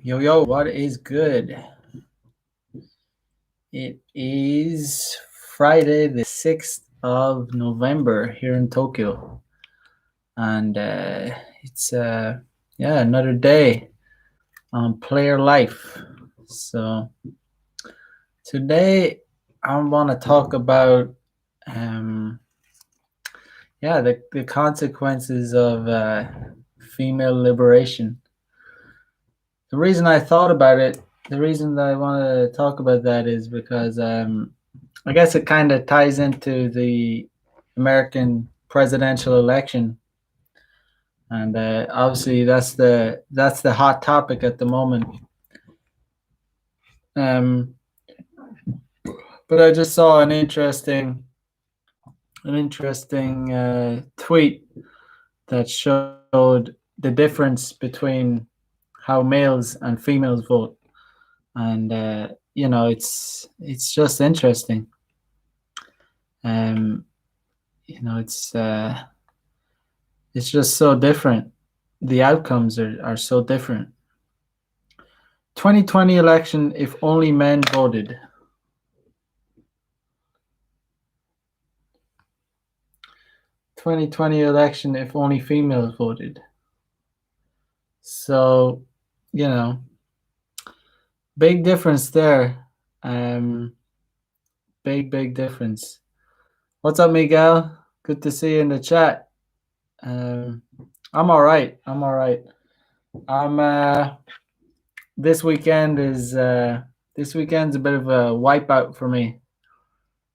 Yo, what is good? It is Friday, the 6th of November here in Tokyo. And it's, another day on Player Life. So today I want to talk about, the consequences of female liberation. The reason I thought about it, the reason that I want to talk about that is because I guess it kind of ties into the American presidential election, and obviously that's the hot topic at the moment. Um, but I just saw an interesting tweet that showed the difference between how males and females vote, and it's just interesting. Um, you know, it's just so different. The outcomes are so different. 2020 election, if only men voted. 2020 election, if only females voted. So, you know, big difference there. Big difference. What's up, Miguel? Good to see you in the chat. I'm all right. I'm this weekend's a bit of a wipeout for me.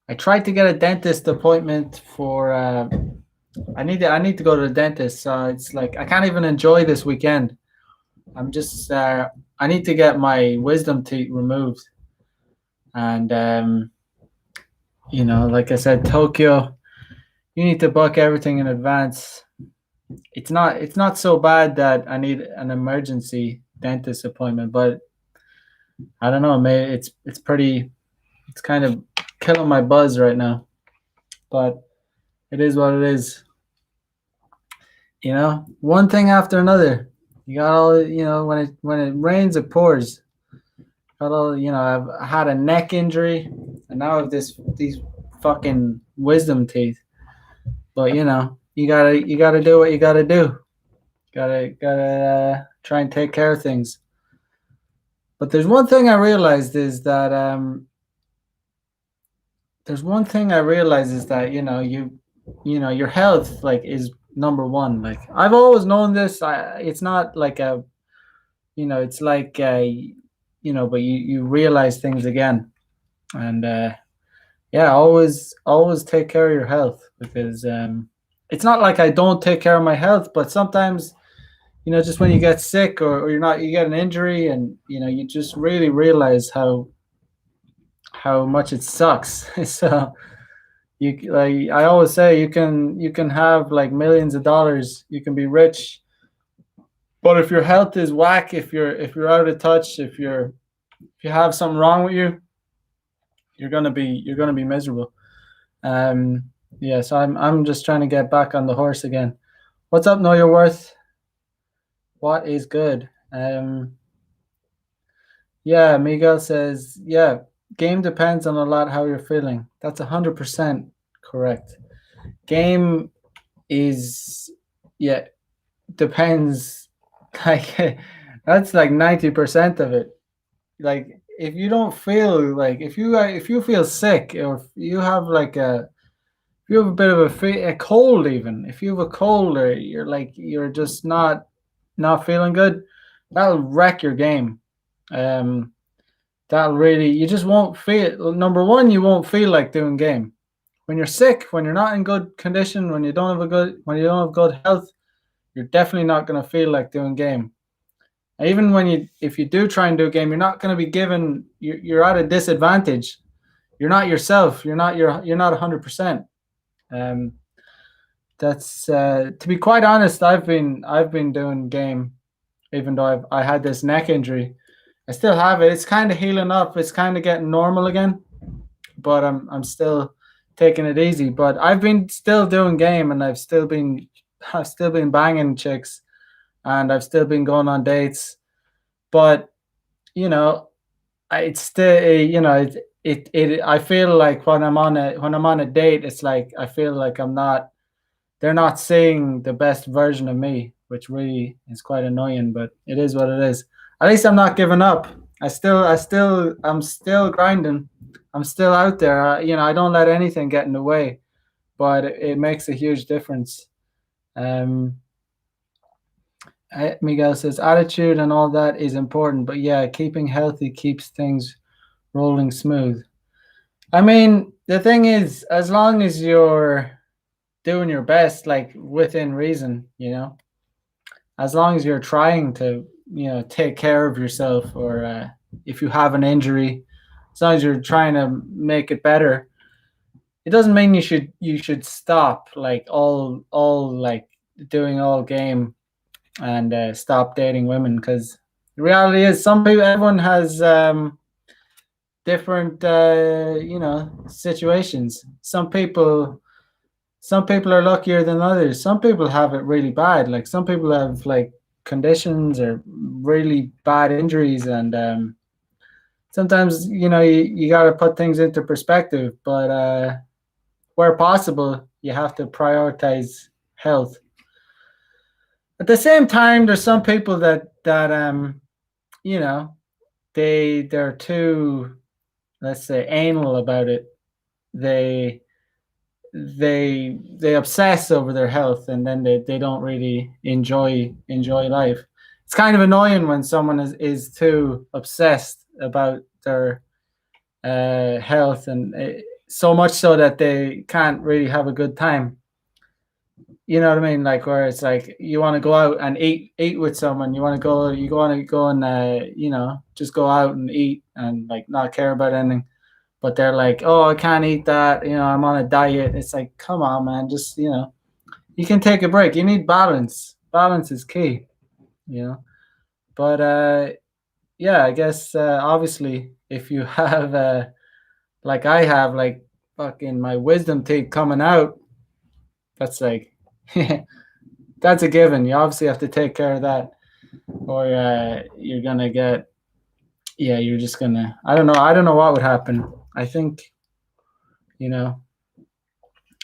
I tried to get a dentist appointment for. I need to go to the dentist. So it's like I can't even enjoy this weekend. I'm just. I need to get my wisdom teeth removed, and like I said, Tokyo. You need to book everything in advance. It's not so bad that I need an emergency dentist appointment, but I don't know. Maybe it's pretty. It's kind of killing my buzz right now, but it is what it is. One thing after another. You got all when it rains, it pours. Got all I've had a neck injury, and now I have these fucking wisdom teeth. But you gotta do what you gotta do. Gotta try and take care of things. But there's one thing I realized is that your health like is number one. Like I've always known this. It's not like it's like but you realize things again, and always take care of your health, because it's not like I don't take care of my health, but sometimes just when you get sick, or you get an injury, and you just really realize how much it sucks. So like I always say, you can have like millions of dollars, you can be rich, but if your health is whack, if you're out of touch, if you have something wrong with you, you're gonna be miserable. So I'm just trying to get back on the horse again. What's up? Know your worth. What is good? Miguel says, game depends on a lot how you're feeling. That's 100% correct. Game is depends. Like that's like 90% of it. Like if you don't feel like if you feel sick, or if you have if you have a bit of a cold, even if you have a cold, or you're just not feeling good, that'll wreck your game. That'll really, you just won't feel. Number one, you won't feel like doing game when you're sick, when you're not in good condition, when you don't have good health. You're definitely not going to feel like doing game. Even if you do try and do a game, you're not going to be given. You're at a disadvantage. You're not yourself. You're not 100%. That's to be quite honest. I've been doing game, even though I had this neck injury. I still have it. It's kind of healing up. It's kind of getting normal again, but I'm still taking it easy. But I've been still doing game, and I've still been banging chicks. and I've still been going on dates. But you know, it's still I feel like when I'm on a date, it's like I feel like I'm not they're not seeing the best version of me, which really is quite annoying, but it is what it is. At least I'm not giving up. I'm still grinding. I'm still out there. I don't let anything get in the way, but it makes a huge difference. Um, Miguel says attitude and all that is important, but yeah, keeping healthy keeps things rolling smooth. I mean, the thing is, as long as you're doing your best, like within reason, as long as you're trying to, take care of yourself, or if you have an injury, as long as you're trying to make it better, it doesn't mean you should stop like all like doing all game and stop dating women, because the reality is some people everyone has different situations. Some people are luckier than others. Some people have it really bad. Like some people have like conditions or really bad injuries, and sometimes you got to put things into perspective. But where possible, you have to prioritize health. At the same time, there's some people that you know they're too, let's say, anal about it. They they they obsess over their health, and then they don't really enjoy life. It's kind of annoying when someone is too obsessed about their health, and so much so that they can't really have a good time. You know what I mean? Like where it's like you want to go out and eat with someone. You want to go and just go out and eat and like not care about anything. But they're like, oh, I can't eat that. I'm on a diet. It's like, come on, man. Just you can take a break. You need balance. Balance is key. You know. But yeah, I guess obviously if you have like I have like fucking my wisdom teeth coming out, that's like that's a given. You obviously have to take care of that, or you're gonna get, yeah, you're just gonna, I don't know what would happen. I think, you know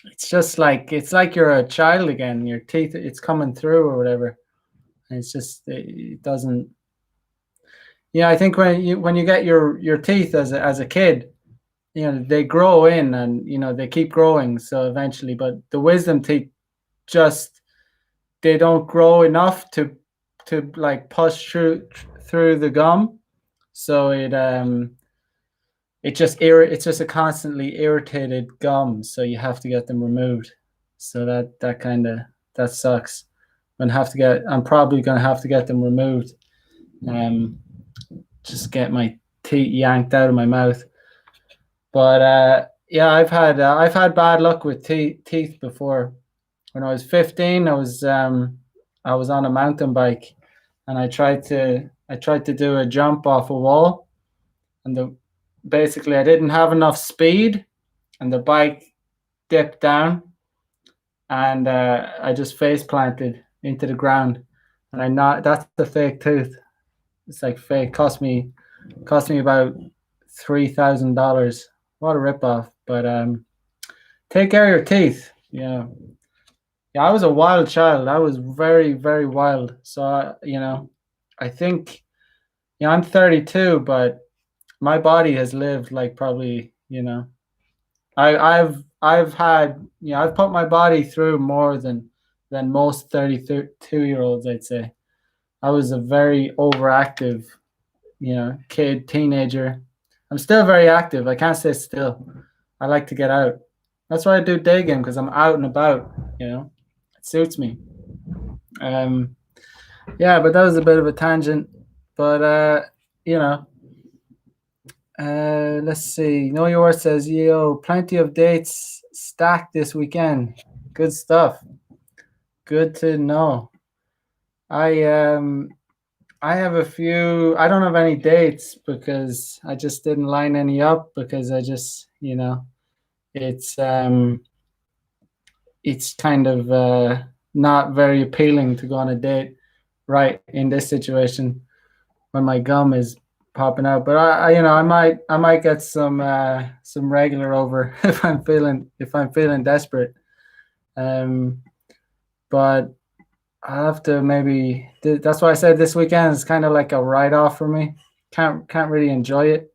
it's like you're a child again. Your teeth, it's coming through or whatever. And it's just it doesn't. Yeah, I think when you get your teeth as a kid, they grow in, and they keep growing. So eventually, but the wisdom teeth just, they don't grow enough to like push through the gum. So it's just a constantly irritated gum. So you have to get them removed. So that kind of, that sucks. I'm probably gonna have to get them removed. Um, just get my teeth yanked out of my mouth. But yeah, I've had bad luck with teeth before. When I was 15, I was on a mountain bike, and I tried to do a jump off a wall, and basically I didn't have enough speed, and the bike dipped down, and I just face planted into the ground, and I not that's the fake tooth. It's like fake. Cost me about $3,000. What a ripoff! But take care of your teeth. Yeah, yeah. I was a wild child. I was very, very wild. So I think, I'm 32, but my body has lived like probably, I've had, I've put my body through more than most 32-year-olds, I'd say. I was a very overactive, kid, teenager. I'm still very active. I can't stay still. I like to get out. That's why I do day game, because I'm out and about. It suits me. Um, yeah, but that was a bit of a tangent. But you know, let's see. Know Your Worth says, "Yo, plenty of dates stacked this weekend. Good stuff. Good to know." I um I have a few. I don't have any dates because I just didn't line any up, because I just, it's it's kind of not very appealing to go on a date right in this situation when my gum is popping out. But I might get some regular over if I'm feeling desperate. Um, but I'll have to maybe. That's why I said this weekend is kind of like a write off for me. Can't really enjoy it.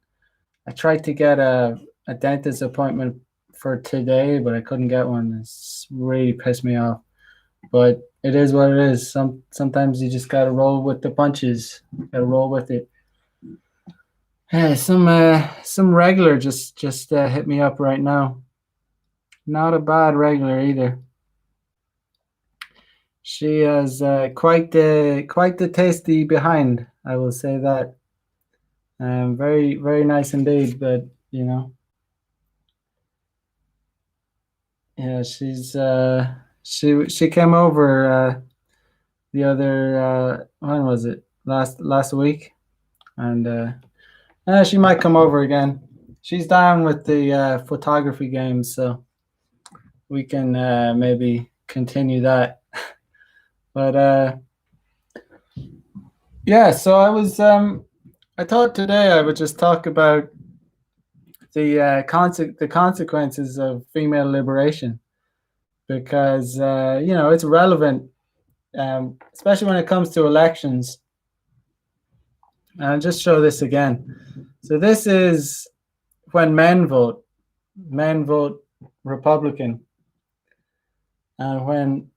I tried to get a dentist appointment for today, but I couldn't get one. It's really pissed me off. But it is what it is. Sometimes you just gotta roll with the punches. Gotta roll with it. Yeah, some regular just hit me up right now. Not a bad regular either. She has quite the tasty behind. I will say that. Very very nice indeed. But yeah, she came over the other when was it last week, and she might come over again. She's down with the photography games, so we can maybe continue that. But yeah, so I thought today I would just talk about the consequences of female liberation because it's relevant, especially when it comes to elections. And I'll just show this again. So this is when men vote. Men vote Republican, and when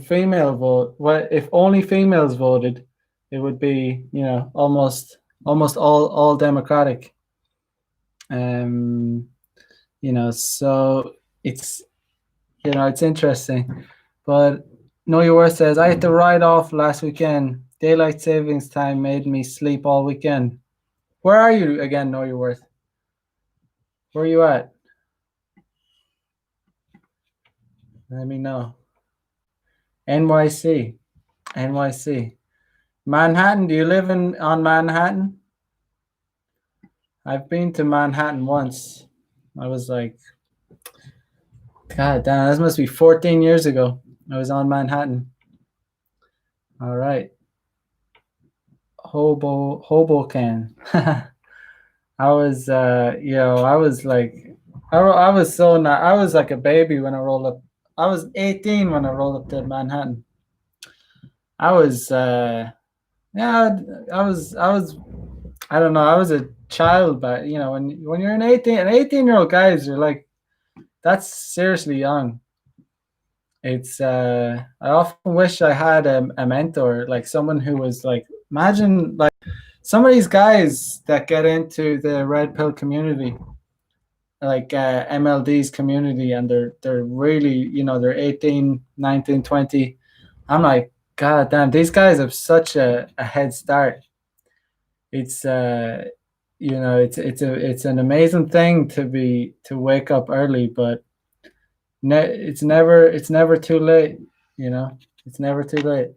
female vote, well, if only females voted, it would be almost all Democratic. Um, so it's it's interesting. But Know Your Worth says I had to ride off last weekend. Daylight savings time made me sleep all weekend. Where are you again, Know Your Worth? Where are you at? Let me know. NYC. Manhattan. Do you live on Manhattan? I've been to Manhattan once. I was like, God damn, this must be 14 years ago. I was on Manhattan. All right. Hoboken. I was, I was like, I was I was like a baby when I rolled up. I was 18 when I rolled up to Manhattan. I was, yeah, I don't know. I was a child, but when you're an 18-year-old guys, you're like, that's seriously young. It's I often wish I had a mentor, like someone who was like, imagine like some of these guys that get into the red pill community, like MLD's community, and they're really, they're 18, 19, 20. I'm like, God damn, these guys have such a head start. It's it's an amazing thing to wake up early, but it's never too late. It's never too late.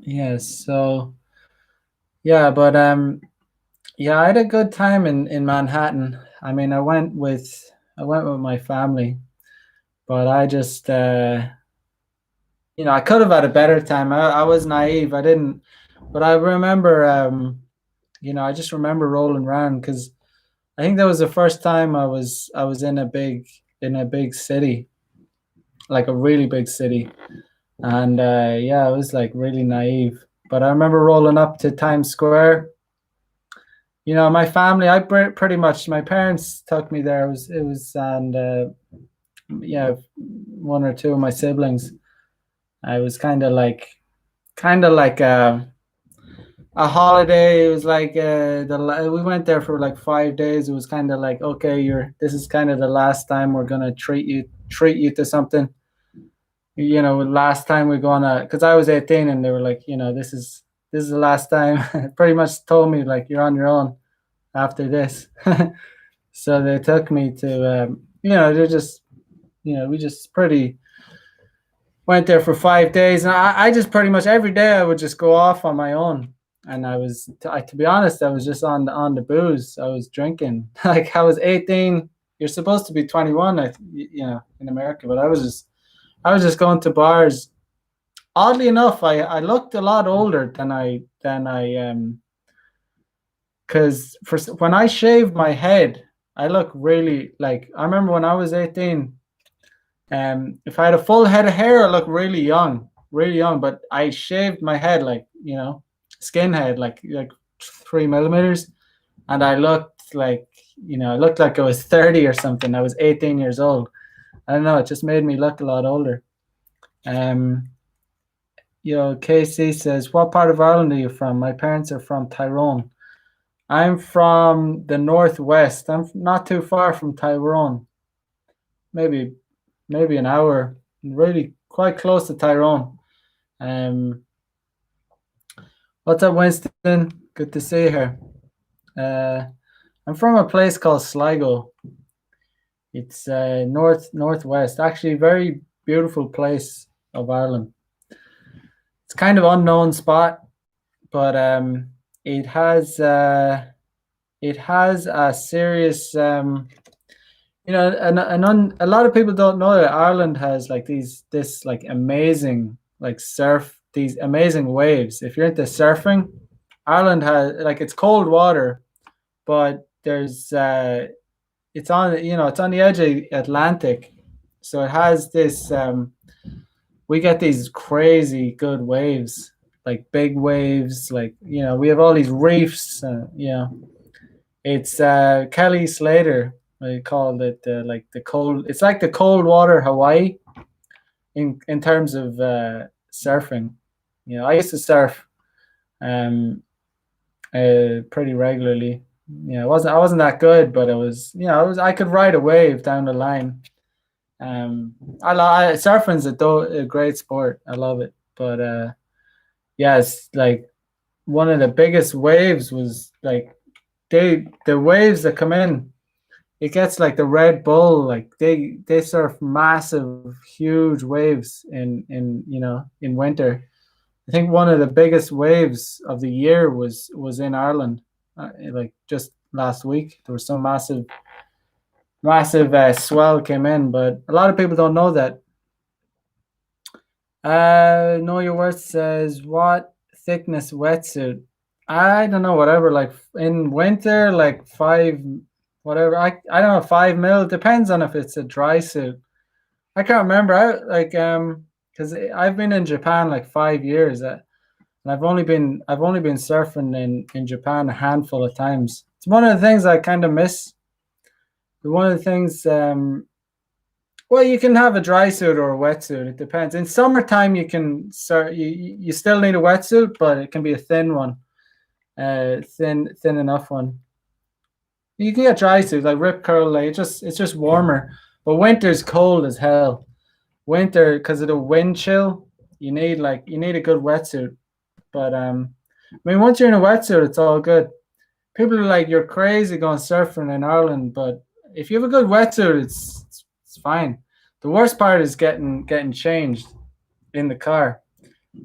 Yeah. So yeah, but yeah, I had a good time in Manhattan. I mean, I went with my family, but I just I could have had a better time. I was naive. I didn't, but I remember I just remember rolling around because I think that was the first time I was in a big city, like a really big city, and yeah, I was like really naive. But I remember rolling up to Times Square. My family, pretty much my parents took me there. It was and yeah, one or two of my siblings. I was kind of like a holiday. It was like we went there for like 5 days. It was kind of like, okay, this is kind of the last time we're gonna treat you to something. Last time we're gonna, because I was 18 and they were like, this is the last time. Pretty much told me like you're on your own after this. So they took me to they're just we just pretty went there for 5 days, and I just pretty much every day I would just go off on my own. And to be honest, I was just on the booze. I was drinking. Like I was 18. You're supposed to be 21, in America, but I was just going to bars oddly enough, I looked a lot older than I because when I shaved my head, I look really like I remember when I was 18. If I had a full head of hair, I look really young, really young. But I shaved my head like skinhead, like 3 millimeters, and I looked like I looked like I was 30 or something. I was 18 years old. I don't know. It just made me look a lot older. Um, KC says, "What part of Ireland are you from?" My parents are from Tyrone. I'm from the northwest. I'm not too far from Tyrone. Maybe maybe an hour. Really quite close to Tyrone. Um, what's up, Winston? Good to see you here. I'm from a place called Sligo. It's northwest. Actually, very beautiful place of Ireland. It's kind of unknown spot, but it has it has a serious a lot of people don't know that Ireland has like this like amazing like surf these amazing waves. If you're into surfing, Ireland has like it's cold water, but there's it's on it's on the edge of the Atlantic, so it has this we get these crazy good waves, like big waves, like we have all these reefs, it's Kelly Slater. I called it like the cold. It's like the cold water Hawaii in terms of surfing. I used to surf pretty regularly. I wasn't that good, but it was I could ride a wave down the line. Surfing's a great sport. I love it, but yeah, it's like one of the biggest waves was like the waves that come in. It gets like the Red Bull, like they surf massive, huge waves in winter. I think one of the biggest waves of the year was in Ireland, like just last week. There was some massive swell came in, but a lot of people don't know that. Know your worth says what thickness wetsuit? I don't know, whatever. Like in winter, like five, whatever. I don't know, 5 mil. Depends on if it's a dry suit. I can't remember. Because I've been in Japan like 5 years, and I've only been surfing in Japan a handful of times. It's one of the things I kind of miss. One of the things well, you can have a dry suit or a wetsuit. It depends. In summertime, you still need a wetsuit, but it can be a thin one, thin enough one. You can get dry suits like Rip Curl. Like it's just warmer. But winter's cold as hell. Winter, because of the wind chill, you need a good wetsuit. But I mean, once you're in a wetsuit, it's all good. People are like, "You're crazy going surfing in Ireland," but if you have a good wetsuit, it's fine. The worst part is getting changed in the car.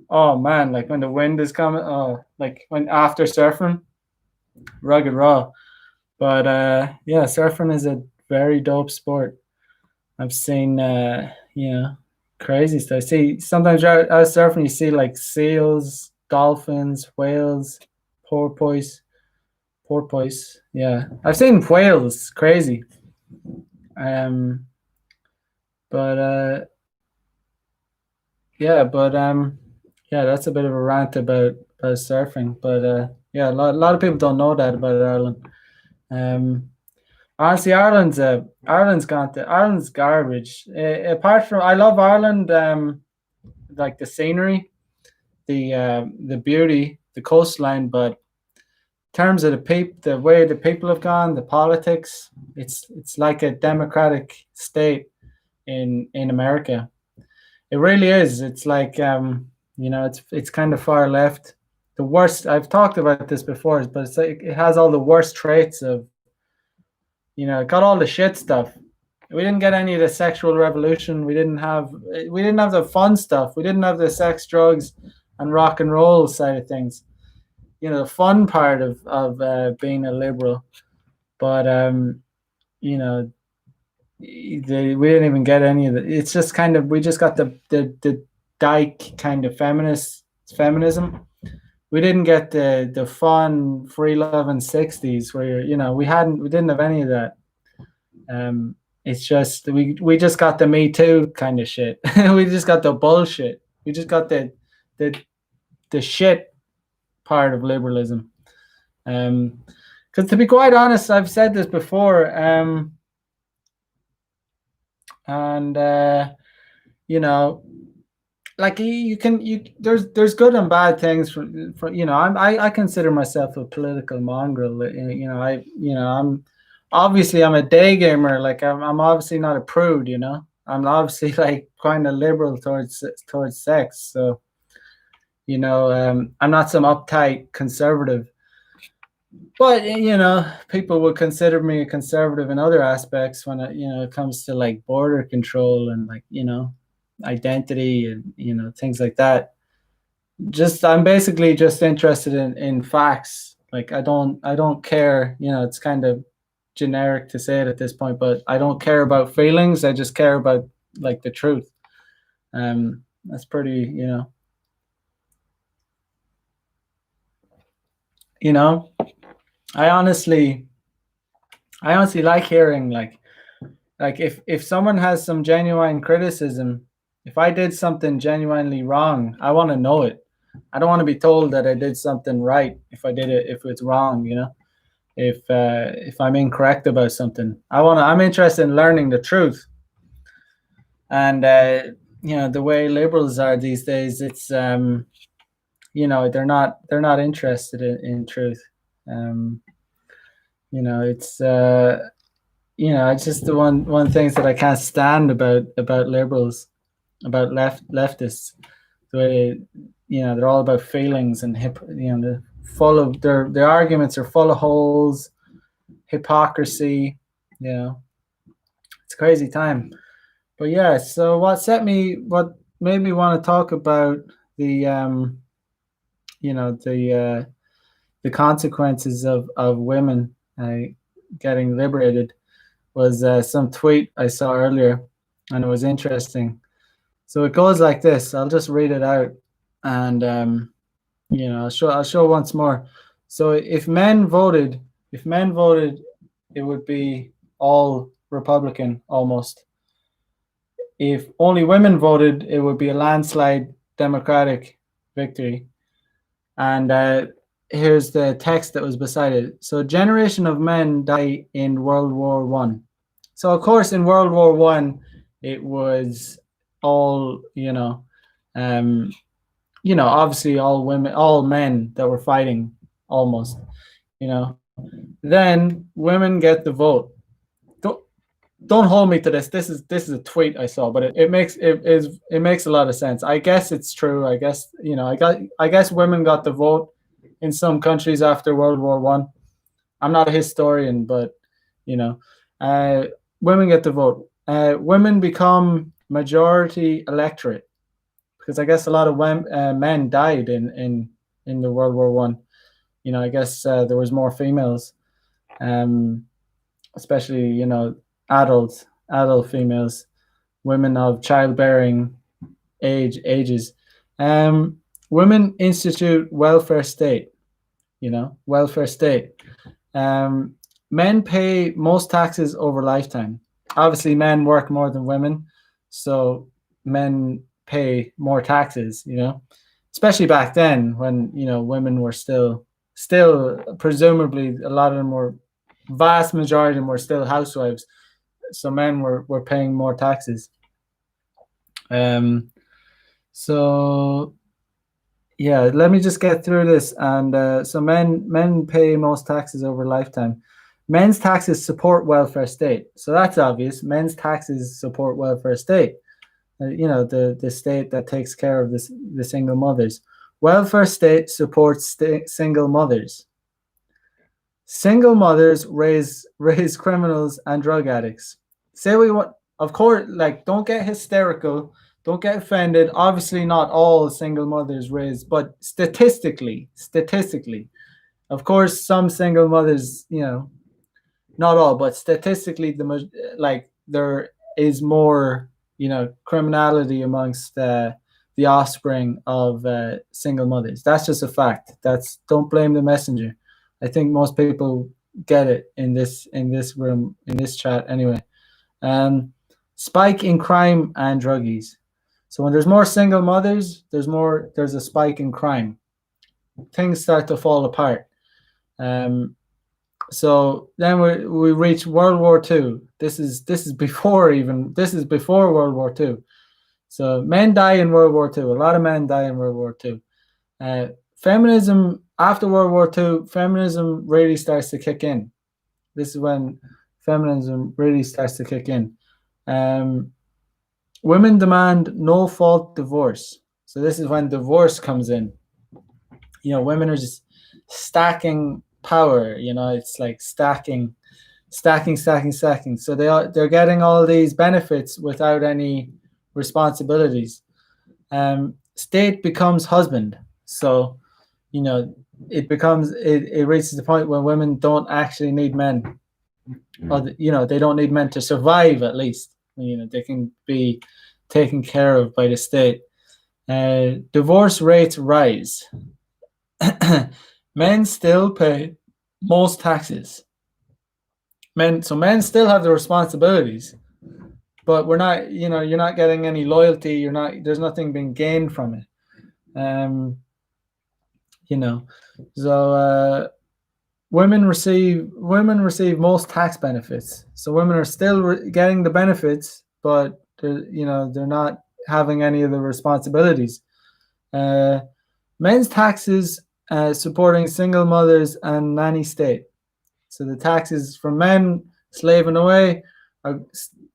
Oh man, like when the wind is coming. Oh, like when after surfing, rugged raw. But yeah, surfing is a very dope sport. I've seen crazy stuff. See, sometimes you're out surfing, you see like seals, dolphins, whales, porpoise, porpoise. Yeah, I've seen whales. Crazy. Um, but yeah, but yeah, that's a bit of a rant about surfing. But yeah, a lot of people don't know that about Ireland. Um, Honestly, Ireland's garbage. Apart from, I love Ireland, like the scenery, the beauty, the coastline, but in terms of the way the people have gone, the politics, it's like a democratic state in America. It really is. It's like it's kind of far left. The worst. I've talked about this before, but it's like it has all the worst traits of it got all the shit stuff. We didn't get any of the sexual revolution. We didn't have the fun stuff. We didn't have the sex, drugs, and rock and roll side of things. The fun part of being a liberal. But you know, we didn't even get any of it. It's just kind of we just got the dyke kind of feminism. We didn't get the fun free love in '60s where we didn't have any of that. It's just we just got the Me Too kind of shit. We just got the bullshit. We just got the the shit part of liberalism. Because to be quite honest, I've said this before, and like there's good and bad things for I consider myself a political mongrel. I'm obviously I'm a day gamer. Like I'm obviously not a prude. I'm obviously like kind of liberal towards sex. So I'm not some uptight conservative. But people would consider me a conservative in other aspects when it comes to like border control and like identity and things like that. Just I'm basically just interested in facts. Like I don't care. It's kind of generic to say it at this point, but I don't care about feelings. I just care about like the truth. That's pretty. I honestly like hearing like if someone has some genuine criticism, if I did something genuinely wrong, I want to know it. I don't want to be told that I did something right if it's wrong, if I'm incorrect about something. I'm interested in learning the truth. And the way liberals are these days, it's they're not interested in truth. It's it's just the one things that I can't stand about liberals, about leftists. The way they're all about feelings and they're full of their arguments are full of holes, hypocrisy. It's a crazy time. But yeah, so what made me want to talk about the the consequences of women getting liberated was some tweet I saw earlier, and it was interesting. So it goes like this. I'll just read it out, and I'll show once more. So if men voted, it would be all Republican almost. If only women voted, it would be a landslide Democratic victory. And here's the text that was beside it. So a generation of men die in World War One. So of course in World War One, it was all obviously all women, all men that were fighting almost. Then women get the vote. Don't hold me to this. This is a tweet I saw, but it makes a lot of sense. I guess it's true. I guess I guess women got the vote in some countries after World War One. I'm not a historian, but women get the vote. Women become majority electorate because I guess a lot of men died in the World War One. I guess there was more females, especially adult females, women of childbearing ages. Women institute welfare state. Welfare state. Men pay most taxes over lifetime. Obviously, men work more than women, so men pay more taxes. Especially back then when women were still presumably a lot of them were vast majority of them were still housewives, so men were paying more taxes. So yeah, let me just get through this. And so men pay most taxes over lifetime. Men's taxes support welfare state, so that's obvious. Men's taxes support welfare state. The state that takes care of the single mothers. Welfare state supports single mothers. Single mothers raise criminals and drug addicts. Say we want, of course, like don't get hysterical, don't get offended. Obviously, not all single mothers raise, but statistically, of course, some single mothers, not all, but statistically, there is more criminality amongst the offspring of single mothers. That's just a fact. Don't blame the messenger. I think most people get it in this room, in this chat anyway. Spike in crime and druggies. So when there's more single mothers, there's a spike in crime. Things start to fall apart. So then we reach World War II. This is before World War II. So men die in World War II. A lot of men die in World War II. Feminism after World War II, feminism really starts to kick in. This is when feminism really starts to kick in. Women demand no-fault divorce. So this is when divorce comes in. Women are just stacking power. It's like stacking. So they're getting all these benefits without any responsibilities. State becomes husband. So, it reaches the point where women don't actually need men. Or, they don't need men to survive, at least. They can be taken care of by the state. Divorce rates rise. Men still pay most taxes. Men still have the responsibilities, but we're not, you're not getting any loyalty. There's nothing being gained from it. So women receive most tax benefits. So women are still getting the benefits, but they're not having any of the responsibilities. Men's taxes supporting single mothers and nanny state. So the taxes for men slaving away are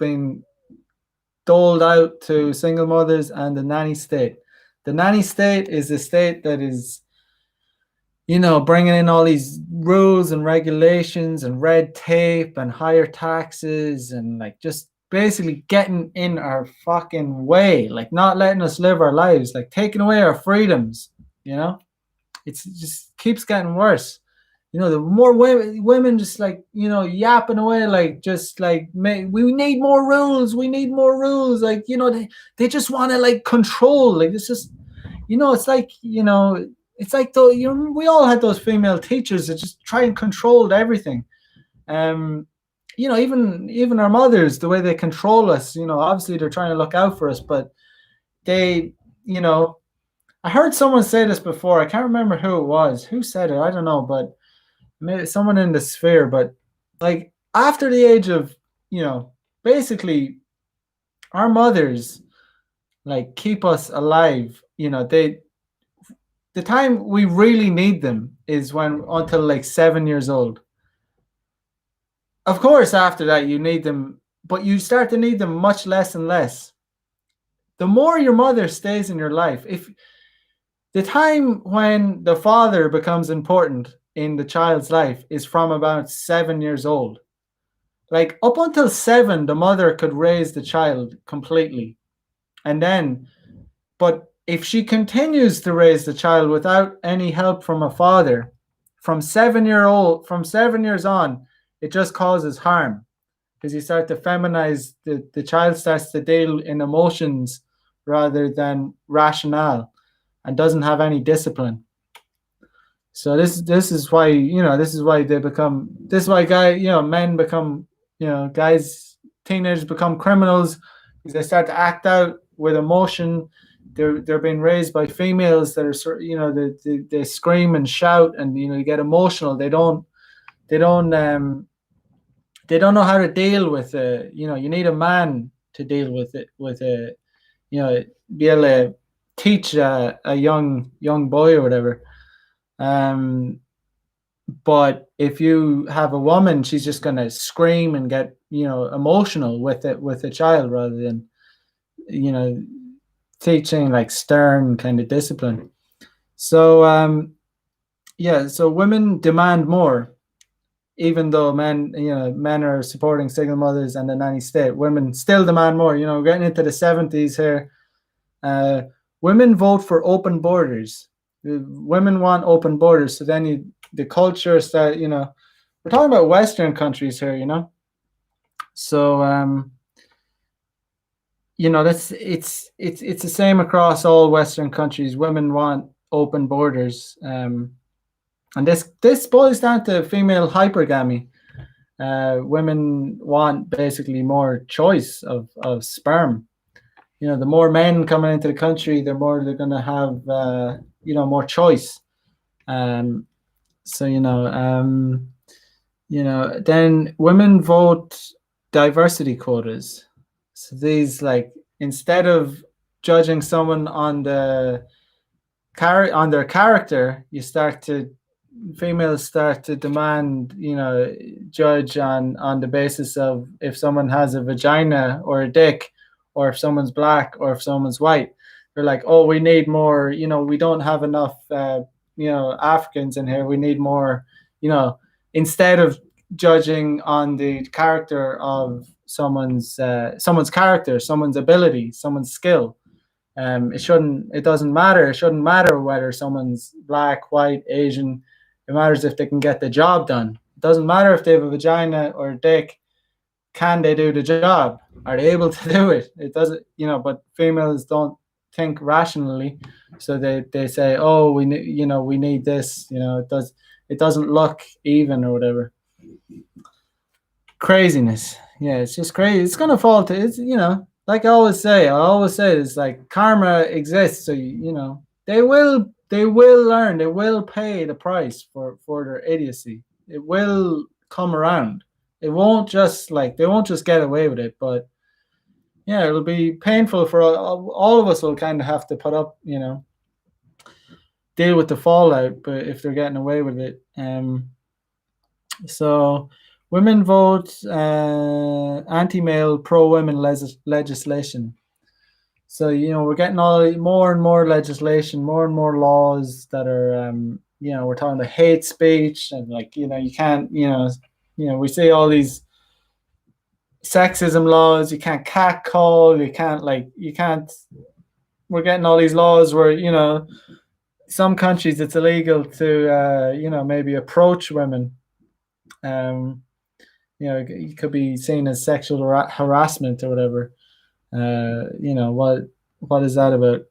being doled out to single mothers and the nanny state. The nanny state is the state that is, bringing in all these rules and regulations and red tape and higher taxes and like just basically getting in our fucking way, like not letting us live our lives, like taking away our freedoms. It just keeps getting worse. The more women just like, yapping away, like just like, we need more rules. Like, they just want to like control. Like, it's just, it's like, it's like we all had those female teachers that just try and control everything. Even our mothers, the way they control us, obviously they're trying to look out for us, but they, I heard someone say this before. I can't remember who said it. I don't know, but maybe someone in the sphere. But like after the age of, basically our mothers like keep us alive. The time we really need them is until like 7 years old. Of course, after that you need them, but you start to need them much less and less. The more your mother stays in your life, if the time when the father becomes important in the child's life is from about 7 years old. Like up until 7, the mother could raise the child completely. And then, but if she continues to raise the child without any help from a father, from 7 years on, it just causes harm. Because you start to feminize, the child starts to deal in emotions rather than rationale and doesn't have any discipline. So this is why, men become, guys, teenagers become criminals because they start to act out with emotion. They're being raised by females that are, they scream and shout and, you get emotional. They don't know how to deal with it. You need a man to deal with it, be able to teach a young boy or whatever. But if you have a woman, she's just gonna scream and get emotional with the child rather than teaching like stern kind of discipline. So so women demand more, even though men are supporting single mothers and the nanny state. Women still demand more. Getting into the 70s here, women vote for open borders. Women want open borders, so then the culture start. We're talking about Western countries here, So that's it's the same across all Western countries. Women want open borders, and this boils down to female hypergamy. Women want basically more choice of sperm. The more men coming into the country, the more they're going to have more choice. Um, so then women vote diversity quotas. So these, like, instead of judging someone on their character, females start to demand, judge on the basis of if someone has a vagina or a dick, or if someone's black or if someone's white. They're like, oh, we need more. We don't have enough. Africans in here. We need more. Instead of judging on the character of someone's character, someone's ability, someone's skill. It doesn't matter. It shouldn't matter whether someone's black, white, Asian. It matters if they can get the job done. It doesn't matter if they have a vagina or a dick. Can they do the job? Are they able to do it? It doesn't, but females don't think rationally. So they say, oh, we need this, it doesn't look even or whatever. Craziness. Yeah, it's just crazy. It's gonna fall to it's like I always say, it's like karma exists. So they will learn. They will pay the price for their idiocy. It will come around. It won't just they won't just get away with it. But yeah, it'll be painful for all of us. Will kind of have to put up, deal with the fallout. But if they're getting away with it, so women vote anti-male, pro-women legislation. So we're getting more and more legislation, more and more laws that are we're talking about hate speech, and you can't we see all these sexism laws. You can't catcall. You can't. We're getting all these laws where some countries it's illegal to maybe approach women. It could be seen as sexual harassment or whatever. What is that about?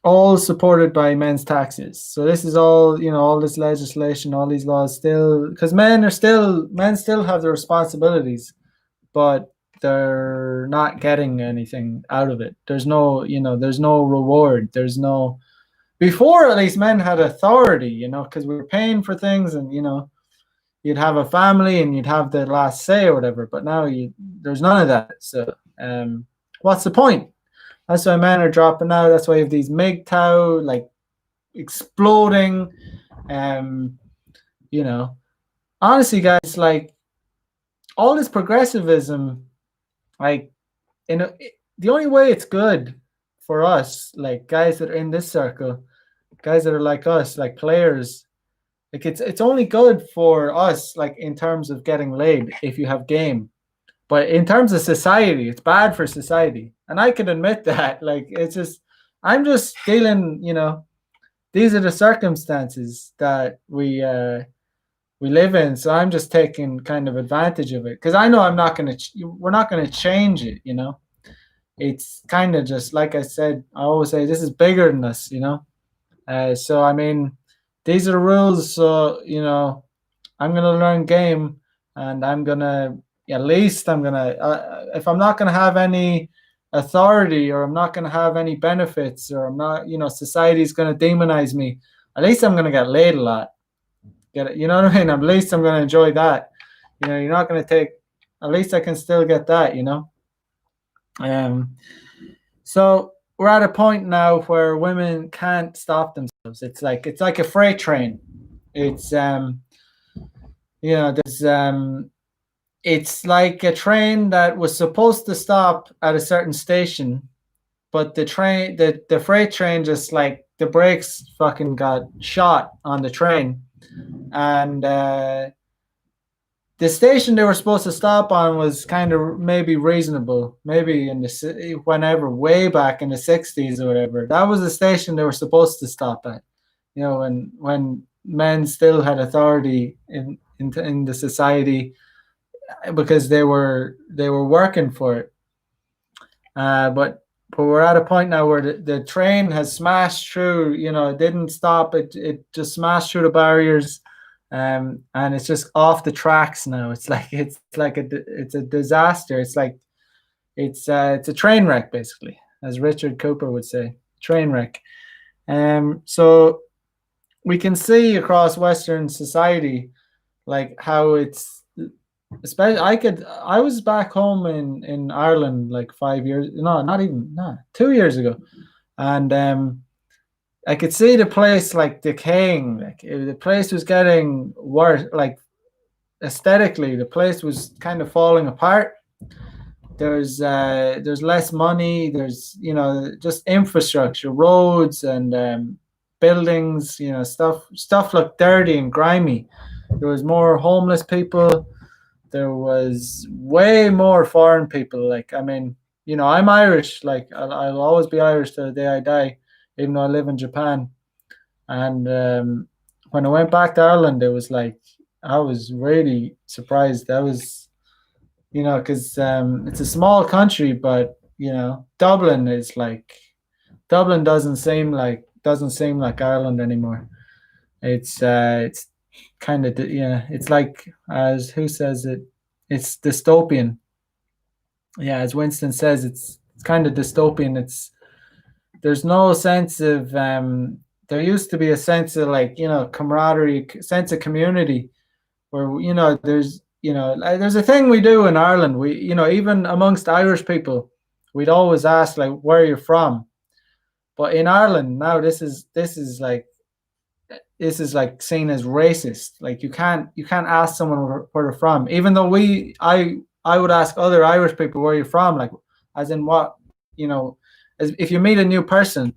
All supported by men's taxes. So this is all this legislation, all these laws still, because men still have their responsibilities, but they're not getting anything out of it. There's no reward. Before, at least, men had authority, because we were paying for things, and you'd have a family and you'd have the last say or whatever. But now there's none of that. So what's the point? That's why men are dropping out. That's why you have these MGTOW exploding. Honestly, guys, all this progressivism, the only way it's good for us, guys that are in this circle, guys that are like us, players, it's only good for us, in terms of getting laid if you have game. But in terms of society, it's bad for society. And I can admit that. It's just, I'm just feeling, these are the circumstances that we live in. So I'm just taking kind of advantage of it. Because I know we're not going to change it, It's kind of just, like I said, I always say, this is bigger than us, So, I mean, these are the rules. So, I'm going to learn game, and I'm going to, at least I'm going to, if I'm not going to have any authority, or I'm not going to have any benefits, or I'm not, society's going to demonize me, at least I'm going to get laid a lot. Get it? You know what I mean? At least I'm going to enjoy that. You're not going to take, at least I can still get that, So we're at a point now where women can't stop themselves. It's like a freight train. It's it's like a train that was supposed to stop at a certain station, but the freight train just the brakes fucking got shot on the train, and the station they were supposed to stop on was kind of maybe reasonable, maybe way back in the 60s or whatever. That was the station they were supposed to stop at, when men still had authority in the society, because they were working for it. But we're at a point now where the train has smashed through. It didn't stop. It just smashed through the barriers, and it's just off the tracks now. It's a disaster. It's a train wreck, basically, as Richard Cooper would say, train wreck. So we can see across Western society, like how it's, especially I was back home in Ireland like 5 years, no, not even, no, 2 years ago, and I could see the place like decaying. Like the place was getting worse. Like aesthetically, the place was kind of falling apart. There's less money. There's just infrastructure, roads and buildings. Stuff looked dirty and grimy. There was more homeless people. There was way more foreign people. Like, I mean, I'm Irish. Like, I'll always be Irish till the day I die, even though I live in Japan. And when I went back to Ireland, it was like I was really surprised. I was, because it's a small country, but Dublin is like Dublin doesn't seem like Ireland anymore. It's kind of, yeah, it's like, as who says it, it's dystopian. Yeah, as Winston says, it's kind of dystopian. There's no sense of there used to be a sense of, like, camaraderie, sense of community, where there's a thing we do in Ireland. We, even amongst Irish people, we'd always ask, like, where you're from. But in Ireland now, this is like seen as racist. Like, you can't ask someone where they're from, even though I would ask other Irish people where you're from, like, as in what, as if you meet a new person,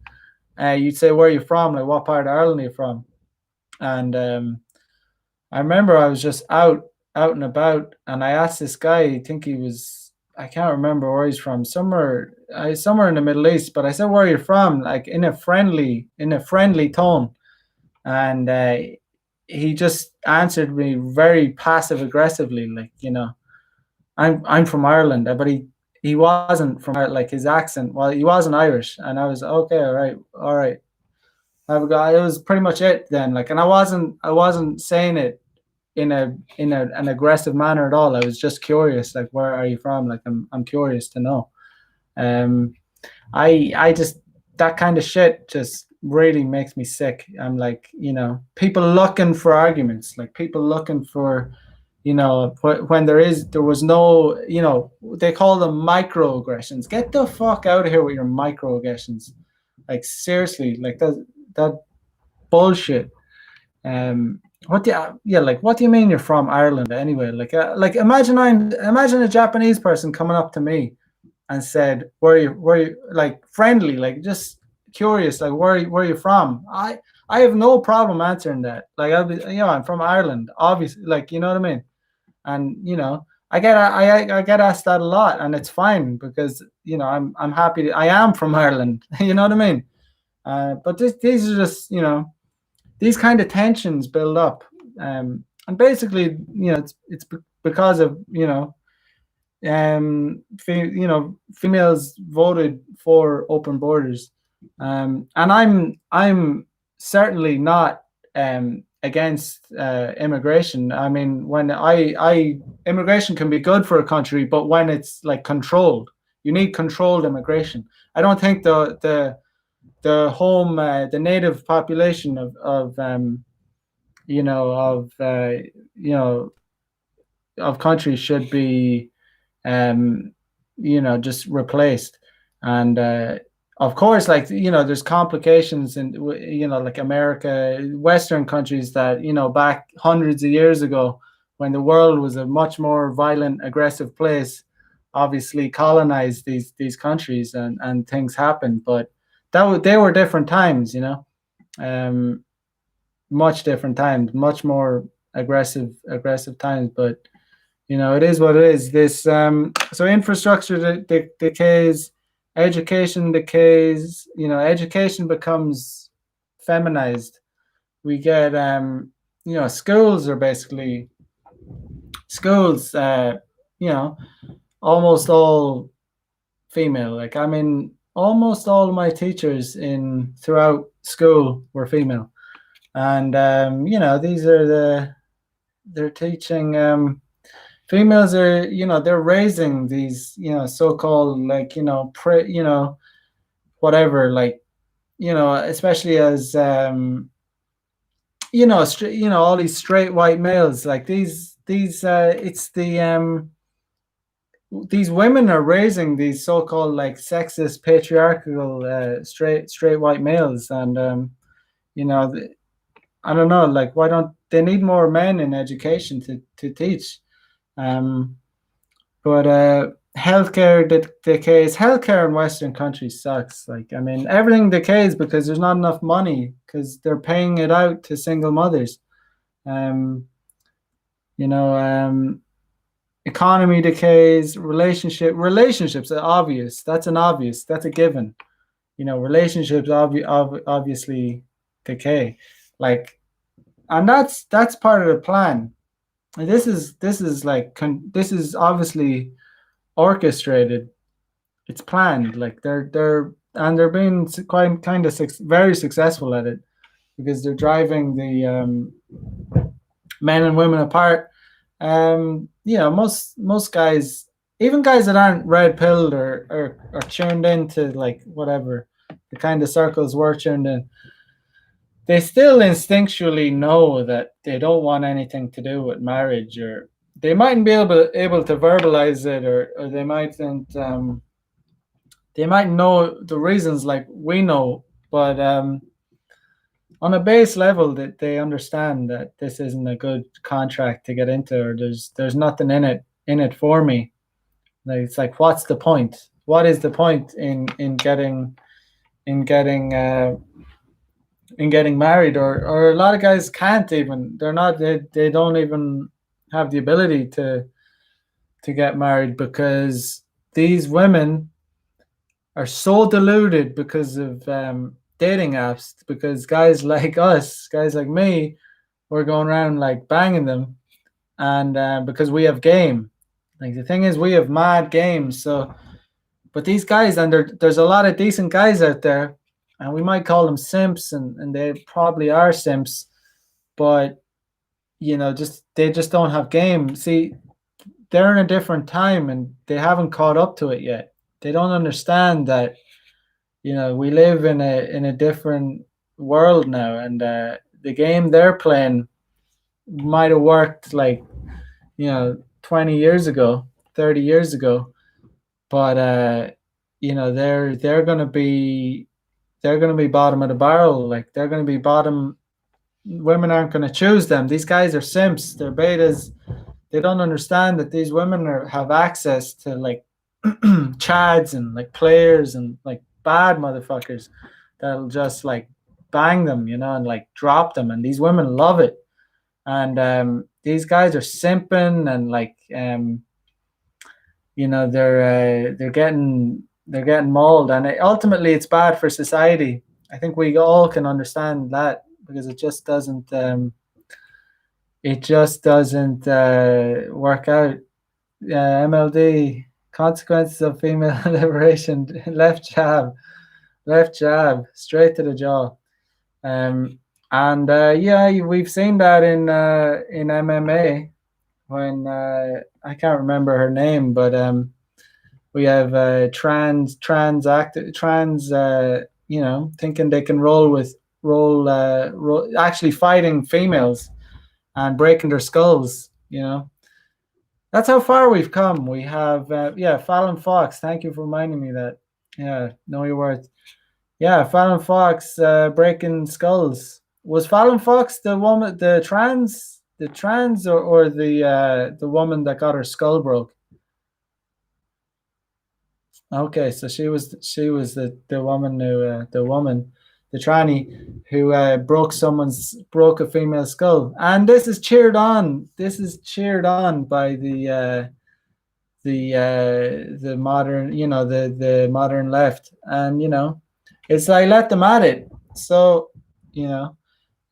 you'd say where you're from, like what part of Ireland are you from. And I remember I was just out and about, and I asked this guy. I think he was, I can't remember where he's from, somewhere in the Middle East. But I said, where are you from, like in a friendly tone, and he just answered me very passive aggressively, like, I'm from Ireland. But he wasn't from Ireland, like his accent. Well, he wasn't Irish, and I was okay, all right. Have a guy. It was pretty much it then. Like, and I wasn't saying it an aggressive manner at all. I was just curious, like, where are you from? Like, I'm curious to know. Um, I just, that kind of shit just really makes me sick. I'm like, people looking for arguments, like people looking for, when there was no, they call them microaggressions. Get the fuck out of here with your microaggressions. Like, seriously, like that bullshit. What do you mean you're from Ireland anyway? Like imagine a Japanese person coming up to me and said, where you, like, friendly, like, just curious, like, where you from? I have no problem answering that. Like, I'll be, I'm from Ireland, obviously, like, you know what I mean? And I get asked that a lot, and it's fine, because I'm happy I am from Ireland. You know what I mean? But these are just, these kind of tensions build up, and basically, it's because of, females voted for open borders, and I'm certainly not against immigration. I mean, when I immigration can be good for a country, but when it's like controlled, you need controlled immigration. I don't think the native population you know of you know of countries should be just replaced. And of course, like, there's complications, and like America, Western countries that, back hundreds of years ago, when the world was a much more violent, aggressive place, obviously colonized these countries, and things happened. But they were different times, um, much different times, much more aggressive times. But it is what it is. This so infrastructure decays, education decays. Education becomes feminized. We get schools are basically schools. Almost all female. Like, I mean, almost all of my teachers in throughout school were female, and these are they're teaching. Females are, they're raising these, so-called, like, whatever, like, especially as all these straight white males, like these it's these women are raising these so-called, like, sexist, patriarchal, straight white males, and you know th- I don't know, like, why don't they need more men in education to teach? um but healthcare decays. Healthcare in Western countries sucks. Like, I mean, everything decays because there's not enough money, because they're paying it out to single mothers. um you know um Economy decays. Relationships are obvious. That's a given. Relationships obviously decay. Like, and that's part of the plan. And this is like this is obviously orchestrated. It's planned. Like, they're being quite kind of very successful at it, because they're driving the men and women apart. Most guys, even guys that aren't red pilled or tuned into, like, whatever the kind of circles we're tuned in, they still instinctually know that they don't want anything to do with marriage, or they mightn't be able to verbalize it, or they might know the reasons like we know, but on a base level, that they understand that this isn't a good contract to get into, or there's nothing in it for me. Like, it's like, what's the point? What is the point in getting married? Or a lot of guys can't even. They don't even have the ability to get married, because these women are so deluded because of dating apps. Because guys like us, guys like me, we're going around, like, banging them, and because we have game. Like, the thing is, we have mad games. So, but these guys, and there's a lot of decent guys out there, and we might call them simps, and they probably are simps, but they just don't have game. See, they're in a different time, and they haven't caught up to it yet. They don't understand that we live in a different world now, and the game they're playing might have worked, like, 20 years ago, 30 years ago, but they're going to be bottom of the barrel. Like, they're going to be bottom. Women aren't going to choose them. These guys are simps, they're betas. They don't understand that these women have access to, like, chads, and, like, players, and, like, bad motherfuckers that'll just, like, bang them, and, like, drop them, and these women love it. And these guys are simping, and, like, they're getting mauled, and ultimately it's bad for society. I think we all can understand that, because it just doesn't work out. MLD, consequences of female liberation. Left jab, straight to the jaw. And yeah, we've seen that in MMA, when I can't remember her name, but we have thinking they can actually fighting females and breaking their skulls. That's how far we've come. We have, yeah, Fallon Fox. Thank you for reminding me that. Yeah, know your words. Yeah, Fallon Fox breaking skulls. Was Fallon Fox the woman, the trans, or the woman that got her skull broke? Okay, so she was the tranny who broke a female skull, and this is cheered on. This is cheered on by the modern, the modern left, and it's like, let them at it. So, you know,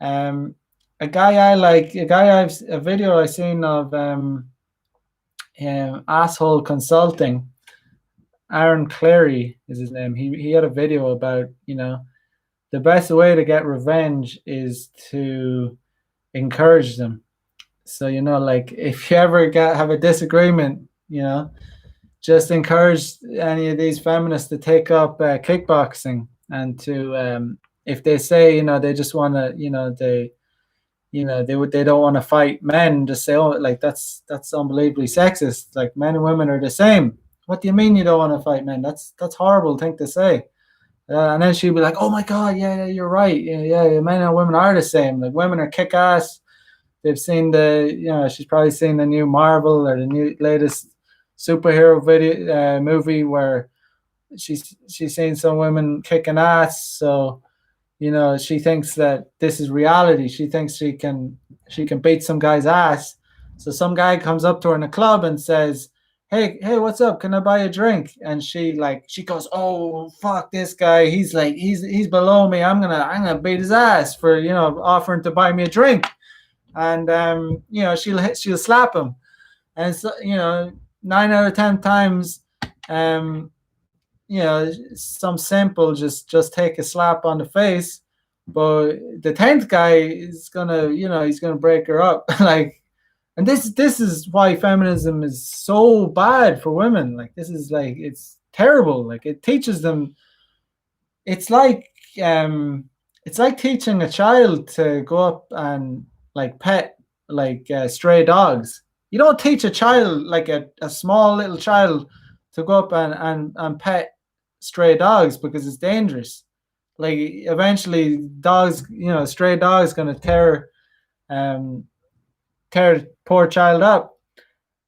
um, a video I seen of asshole consulting. Aaron Clarey is his name. He had a video about, the best way to get revenge is to encourage them. So, like if you ever have a disagreement, just encourage any of these feminists to take up kickboxing, and to if they say, they just want to, they don't want to fight men, just say, oh, like that's unbelievably sexist. Like men and women are the same. What do you mean you don't want to fight men? That's horrible thing to say. And then she'd be like, oh my god, yeah, you're right. Yeah, men and women are the same. Like women are kick ass. They've seen she's probably seen the new Marvel or the new latest superhero movie where she's seen some women kicking ass. So she thinks that this is reality. She thinks she can beat some guy's ass. So some guy comes up to her in a club and says, hey, what's up? Can I buy a drink? And she goes, oh fuck this guy. He's below me. I'm gonna beat his ass for offering to buy me a drink. And she'll slap him. And so 9 out of 10 times, some simple just take a slap on the face, but the 10th guy is gonna he's gonna break her up. Like, and this is why feminism is so bad for women. Like, this is like, it's terrible. Like, it teaches them, it's like teaching a child to go up and like pet like stray dogs. You don't teach a child, like a small little child, to go up and pet stray dogs, because it's dangerous. Like, eventually dogs, stray dogs gonna tear the poor child up.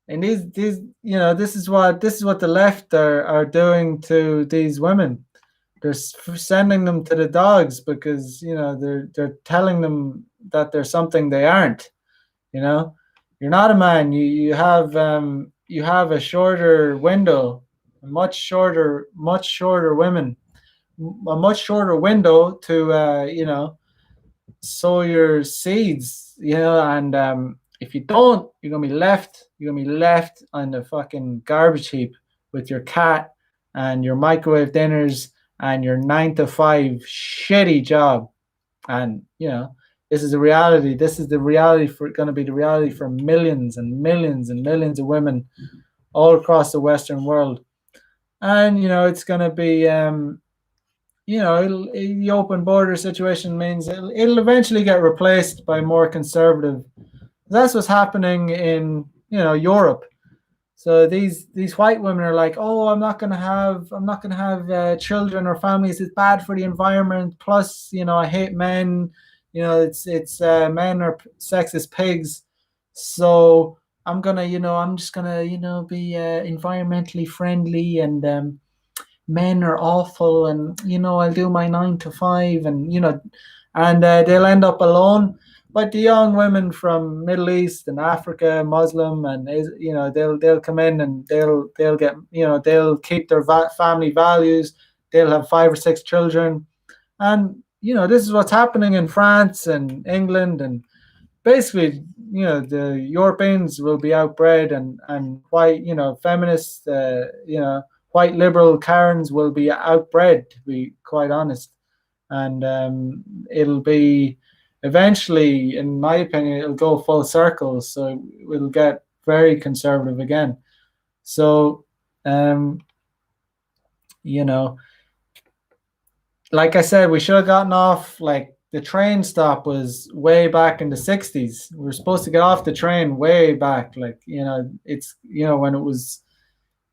And these this is what the left are doing to these women. They're sending them to the dogs because they're telling them that they're something they aren't. You're not a man. You have a shorter window, a much shorter women, a much shorter window to sow your seeds. And if you don't, you're gonna be left. You're gonna be left on the fucking garbage heap with your cat and your microwave dinners and your 9 to 5 shitty job. And this is the reality. This is the reality going to be the reality for millions and millions and millions of women all across the Western world. And it's going to be the open border situation means it'll eventually get replaced by more conservative. That's what's happening in Europe. So these white women are like, oh, I'm not gonna have children or families. It's bad for the environment. Plus, I hate men. It's men are sexist pigs. So I'm just gonna be environmentally friendly, and men are awful, and I'll do my 9 to 5, and they'll end up alone. But the young women from Middle East and Africa, Muslim, and they'll come in and they'll get they'll keep their family values. They'll have 5 or 6 children, and this is what's happening in France and England, and basically the Europeans will be outbred, and white feminists, white liberal Karens will be outbred, to be quite honest, and it'll be. Eventually, in my opinion, it'll go full circle. So we'll get very conservative again. So, like I said, we should have gotten off. Like, the train stop was way back in the 60s. We were supposed to get off the train way back. Like, it's, when it was,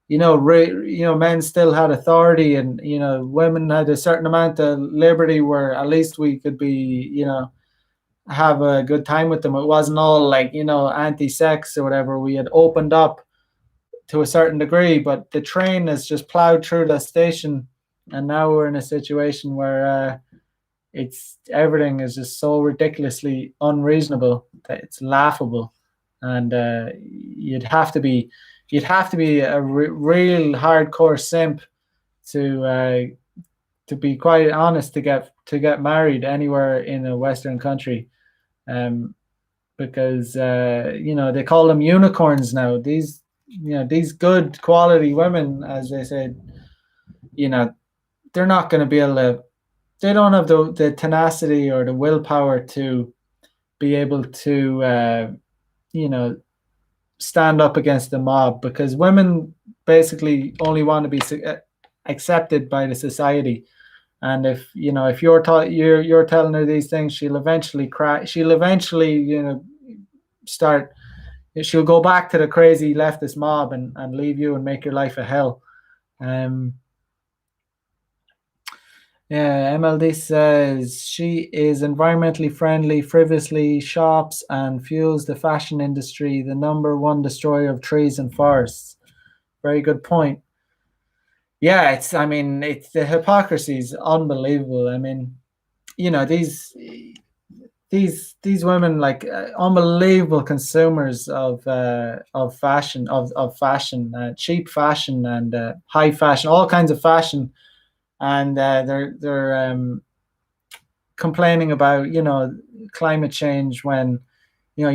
men still had authority, and, women had a certain amount of liberty where at least we could be, have a good time with them. It wasn't all like anti-sex or whatever. We had opened up to a certain degree, but the train has just plowed through the station, and now we're in a situation where everything is just so ridiculously unreasonable that it's laughable, and you'd have to be a real hardcore simp to be quite honest to get married anywhere in a Western country. Because they call them unicorns now. These good quality women, as they said, you know, they're not going to be able to. They don't have the tenacity or the willpower to be able to, you know, stand up against the mob, because women basically only want to be accepted by the society. And if you know, if you're telling her these things, she'll eventually cry. She'll eventually, you know, start. She'll go back to the crazy leftist mob and leave you and make your life a hell. Um, yeah, MLD says she is environmentally friendly, frivolously shops and fuels the fashion industry, the number one destroyer of trees and forests. Very good point. Yeah, I mean, it's the hypocrisy is unbelievable. I mean, you know, these women, like, unbelievable consumers of fashion, of fashion, cheap fashion and high fashion, all kinds of fashion, and they're complaining about, you know, climate change when, you know,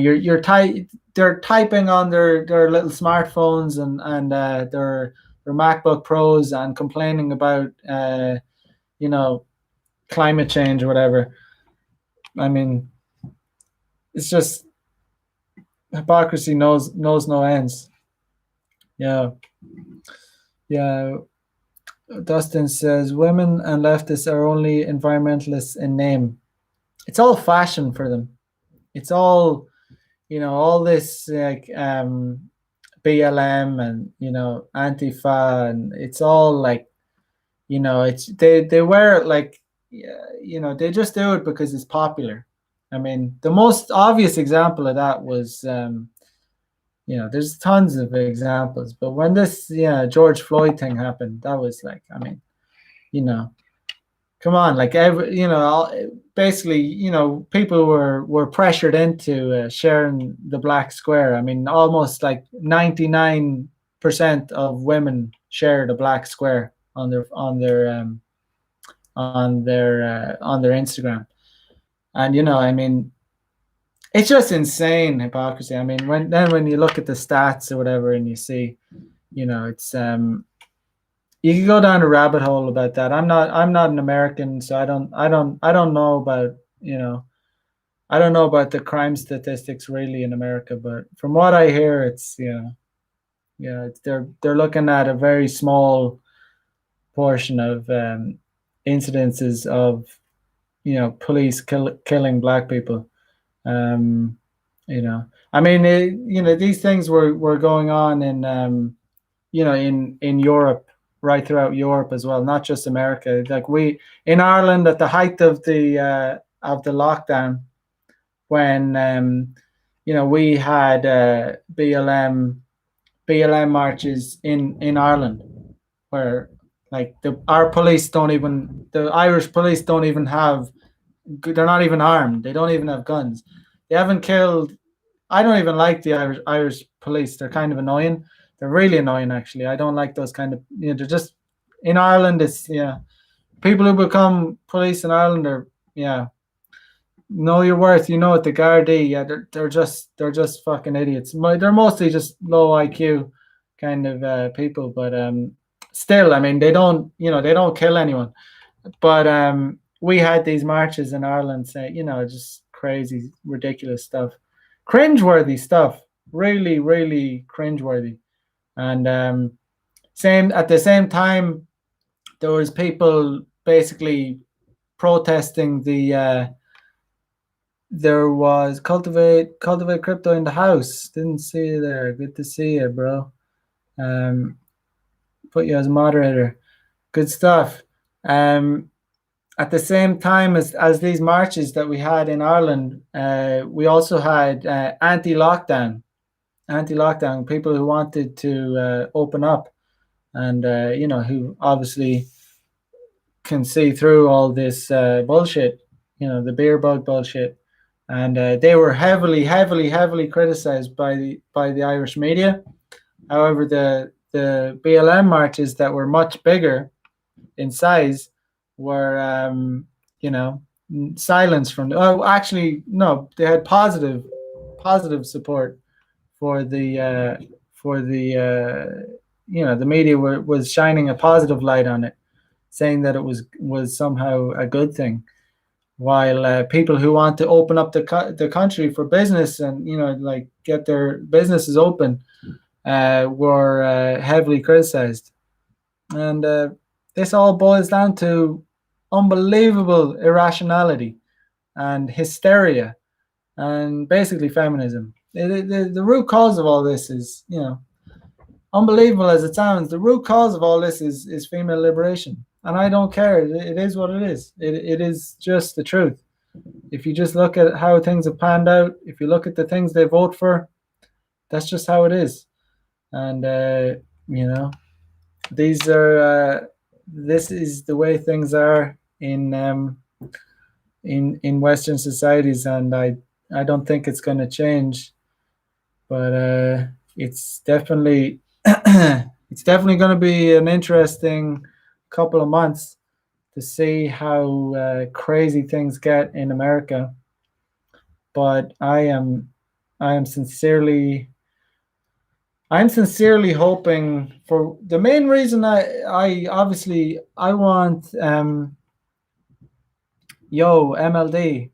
they're typing on their little smartphones and their MacBook Pros and complaining about you know, climate change or whatever. I mean, it's just hypocrisy knows no ends. Yeah, yeah. Dustin says women and leftists are only environmentalists in name. It's all fashion for them. It's all, you know, all this like BLM and, you know, Antifa, and it's all like, you know, it's they wear it like, you know, they just do it because it's popular. I mean, the most obvious example of that was, you know, there's tons of examples, but when this, yeah, George Floyd thing happened, that was like, I mean, you know, come on, like every, you know, basically, you know, people were pressured into sharing the black square. I mean, almost like 99% of women share the black square on their Instagram. And, you know, I mean, it's just insane hypocrisy. I mean, when you look at the stats or whatever and you see, you know, it's you can go down a rabbit hole about that. I'm not an American, so I don't know about, you know, I don't know about the crime statistics really in America, but from what I hear, it's, you know, yeah, they're looking at a very small portion of incidences of, you know, police killing black people. Um, you know, I mean, you know, these things were going on in, you know, in Europe, right throughout Europe as well, not just America. Like we in Ireland at the height of the lockdown, when you know, we had BLM marches in Ireland, where like our police don't even, the Irish police don't even have, they're not even armed. They don't even have guns. They haven't killed. I don't even like the Irish police. They're kind of annoying. They're really annoying, actually. I don't like those kind of. You know, they're just in Ireland. It's, yeah. People who become police in Ireland are, yeah. Know your worth. You know what, the Gardaí. Yeah, they're just fucking idiots. They're mostly just low IQ kind of people, but still, I mean, they don't, you know, they don't kill anyone. But we had these marches in Ireland, say, you know, just crazy, ridiculous stuff, cringeworthy stuff, really, really cringeworthy. And same at the same time, there was people basically protesting the. There was cultivate crypto in the house. Didn't see you there. Good to see you, bro. Um, put you as moderator. Good stuff. At the same time as these marches that we had in Ireland, we also had anti-lockdown people who wanted to open up, and you know, who obviously can see through all this bullshit, you know, the beer bug bullshit, and they were heavily criticized by the Irish media. However, the BLM marches that were much bigger in size were, you know, silenced from. Oh, actually, no, they had positive support for the you know, the media was shining a positive light on it. saying that it was somehow a good thing, while people who want to open up the country for business and like get their businesses open were heavily criticized. And this all boils down to unbelievable irrationality and hysteria and basically feminism. The root cause of all this is, unbelievable as it sounds, the root cause of all this is female liberation. And I don't care. It is what it is. It is just the truth. If you just look at how things have panned out, if you look at the things they vote for, that's just how it is. And, these are, this is the way things are in Western societies. And I don't think it's going to change, but it's definitely it's definitely going to be an interesting couple of months to see how crazy things get in America. But I'm sincerely hoping for the main reason I obviously I want MLD.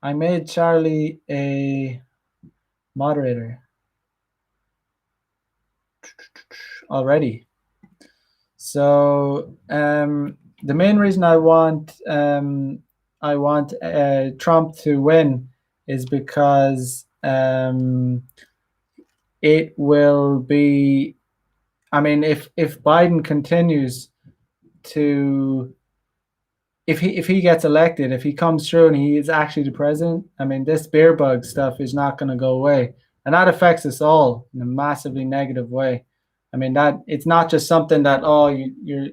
I made Charlie a moderator already. So the main reason I want Trump to win is because it will be. I mean, if Biden continues to, if he gets elected, if he comes through and he is actually the president, I mean, this beer bug stuff is not going to go away, and that affects us all in a massively negative way. I mean, that it's not just something that you're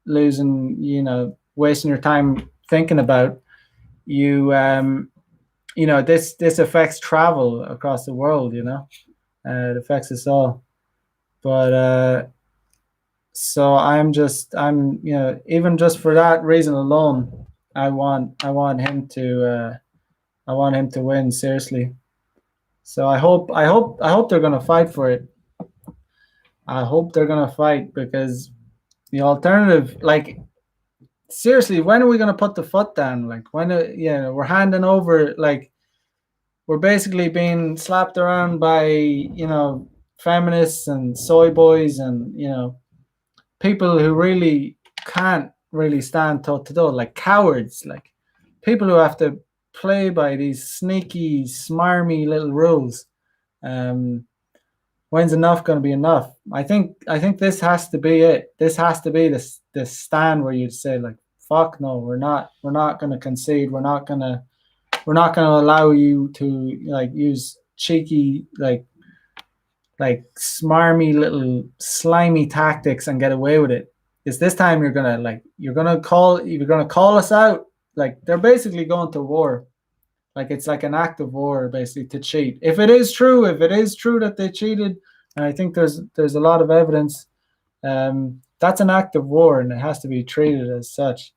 losing, wasting your time thinking about. This affects travel across the world. It affects us all. But so I'm even just for that reason alone, I want him to win, seriously. So I hope they're gonna fight for it. I hope they're gonna fight, because the alternative, like, seriously, when are we gonna put the foot down? Like, when we're handing over, like, we're basically being slapped around by feminists and soy boys and people who really can't really stand toe to toe, like cowards, like people who have to play by these sneaky, smarmy little rules. When's enough going to be enough? I think this has to be it. This has to be the stand where you'd say, like, fuck no, we're not going to concede. We're not going to allow you to, like, use cheeky, like smarmy little slimy tactics and get away with it. Is this time you're gonna call us out? Like, they're basically going to war. Like, it's like an act of war, basically, to cheat. If it is true that they cheated, and I think there's a lot of evidence, that's an act of war, and it has to be treated as such.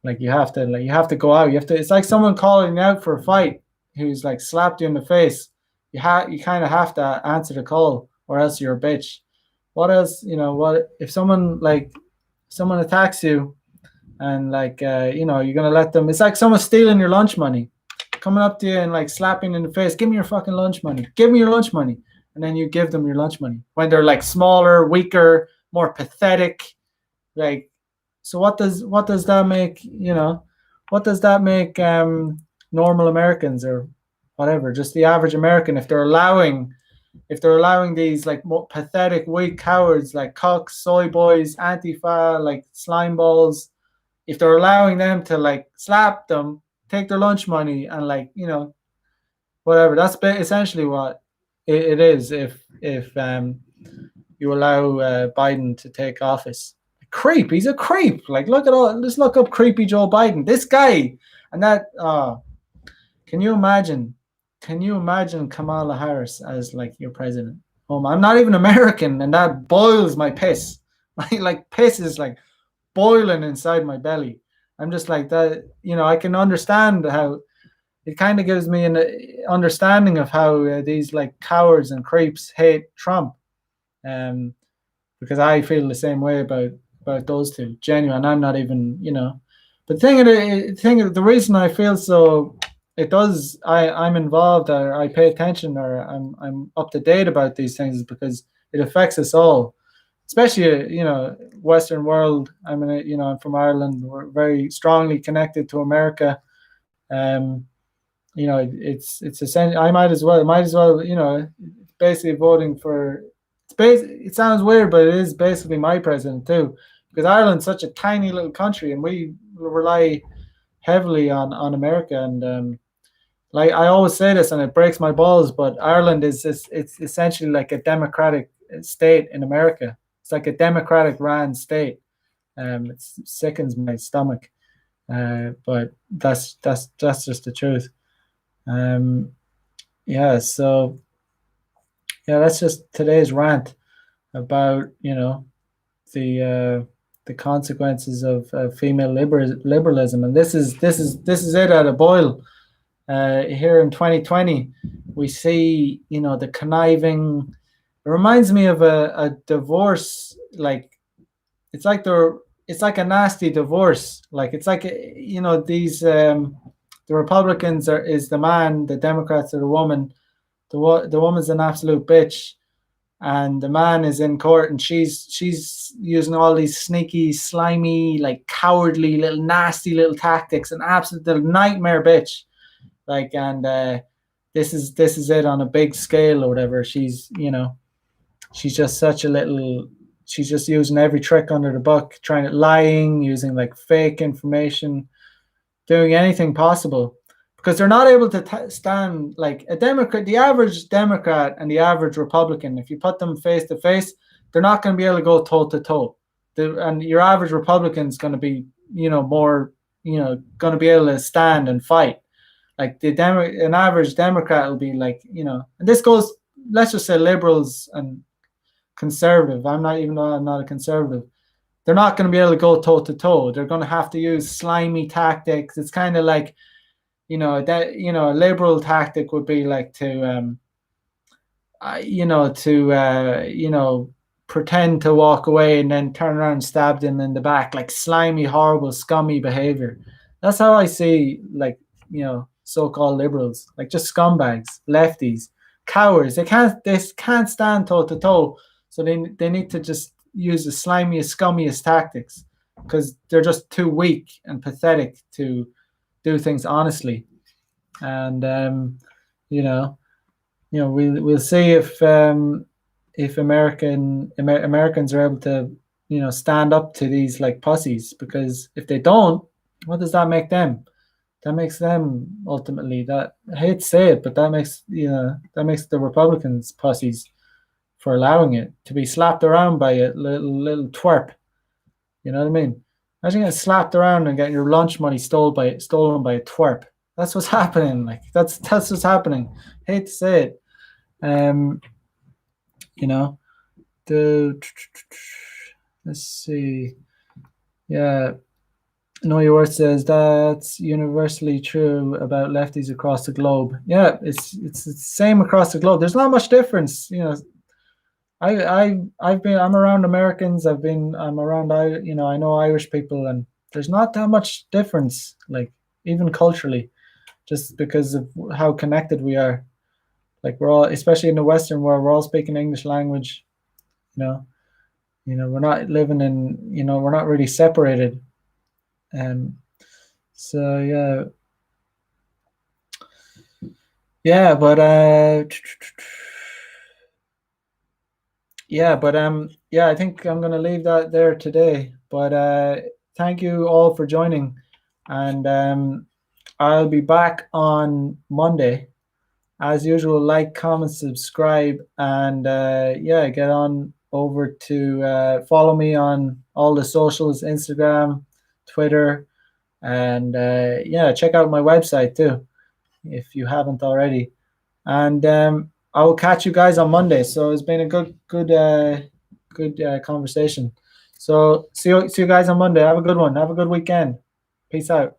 Like, you have to go out. It's like someone calling you out for a fight who's like slapped you in the face. You kind of have to answer the call, or else you're a bitch. What else? What if someone attacks you, and you're gonna let them? It's like someone stealing your lunch money, coming up to you and like slapping in the face. Give me your fucking lunch money. Give me your lunch money. And then you give them your lunch money when they're like smaller, weaker, more pathetic. Like, so what does that make? What does that make normal Americans, or whatever, just the average American, if they're allowing these like more pathetic, weak cowards like cucks, soy boys, Antifa, like slime balls, if they're allowing them to like slap them, take their lunch money, and like whatever. That's essentially what it is. If you allow Biden to take office, creep. He's a creep. Like, just look up creepy Joe Biden. This guy, and that. Can you imagine Kamala Harris as like your president? I'm not even American, and that boils my piss. Like piss is like boiling inside my belly. I'm just like that. I can understand how it kind of gives me an understanding of how these like cowards and creeps hate Trump. because I feel the same way about those two. Genuine. I'm not even, But the reason I feel so, it does. I'm involved, or I pay attention, or I'm up to date about these things, is because it affects us all, especially Western world. I'm from Ireland. We're very strongly connected to America. Um, it's essential. I might as well, basically voting for. It sounds weird, but it is basically my president too, because Ireland's such a tiny little country, and we rely heavily on America. And like I always say this, and it breaks my balls, but Ireland it's essentially like a democratic state in America. It's like a democratic ran state. It sickens my stomach, but that's just the truth. Um, yeah, so yeah, that's just today's rant about the consequences of female liberalism, and this is it at a boil. Here in 2020, we see the conniving. It reminds me of a divorce, like it's like a nasty divorce. Like it's like these the Republicans is the man, the Democrats are the woman. The woman's an absolute bitch, and the man is in court, and she's using all these sneaky, slimy, like cowardly, little nasty little tactics, an absolute nightmare bitch. Like, and this is it on a big scale or whatever. She's just such a little. She's just using every trick under the book, lying, using like fake information, doing anything possible, because they're not able to stand like a Democrat. The average Democrat and the average Republican, if you put them face to face, they're not going to be able to go toe to toe. And your average Republican is going to be, more, going to be able to stand and fight. Like an average Democrat will be like, and this goes. Let's just say liberals and conservative. Even though I'm not a conservative, they're not going to be able to go toe to toe. They're going to have to use slimy tactics. It's kind of like, a liberal tactic would be like to pretend to walk away and then turn around and stab them in the back, like slimy, horrible, scummy behavior. That's how I see, like, so-called liberals, like just scumbags, lefties, cowards. They can't stand toe to toe, so they need to just use the slimiest, scummiest tactics, because they're just too weak and pathetic to do things honestly. And we'll see if Americans are able to stand up to these like pussies, because if they don't, what does that make them? That makes them ultimately, that I hate to say it, but that makes the Republicans pussies for allowing it to be slapped around by a little twerp. You know what I mean? Imagine getting slapped around and getting your lunch money stolen by a twerp. That's what's happening. Like that's what's happening. Hate to say it. Let's see. Yeah. Know Your Worth says that's universally true about lefties across the globe. Yeah, it's the same across the globe. There's not much difference. I'm around Americans. I'm around I know Irish people, and there's not that much difference, like even culturally, just because of how connected we are. Like we're all, especially in the Western world, we're all speaking English language. We're not living in, we're not really separated. So yeah, but I think I'm gonna leave that there today. But thank you all for joining, and I'll be back on Monday. As usual, like, comment, subscribe, and get on over to follow me on all the socials, Instagram, Twitter, and check out my website too if you haven't already. And I will catch you guys on Monday. So it's been a good conversation. So see you guys on Monday. Have a good one. Have a good weekend. Peace out.